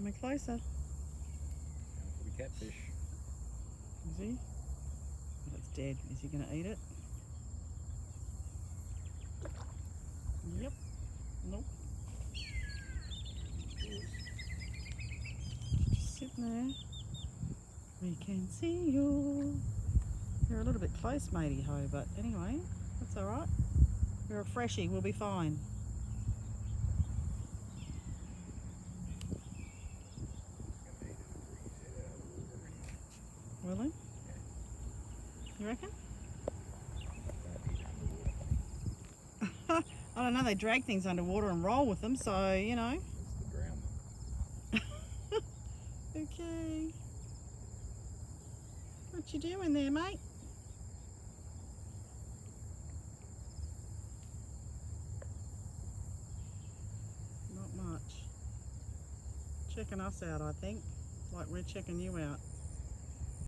Coming closer. Could be catfish. Is he? But it's dead. Is he going to eat it? Yep. Nope. Just sitting there. We can see you. You're a little bit close, matey ho, but anyway, that's alright. You're a freshie, we'll be fine. Will he? You reckon? I don't know, they drag things underwater and roll with them, so, you know. That's the drown one. Okay. What you doing there, mate? Not much. Checking us out, I think. Like we're checking you out.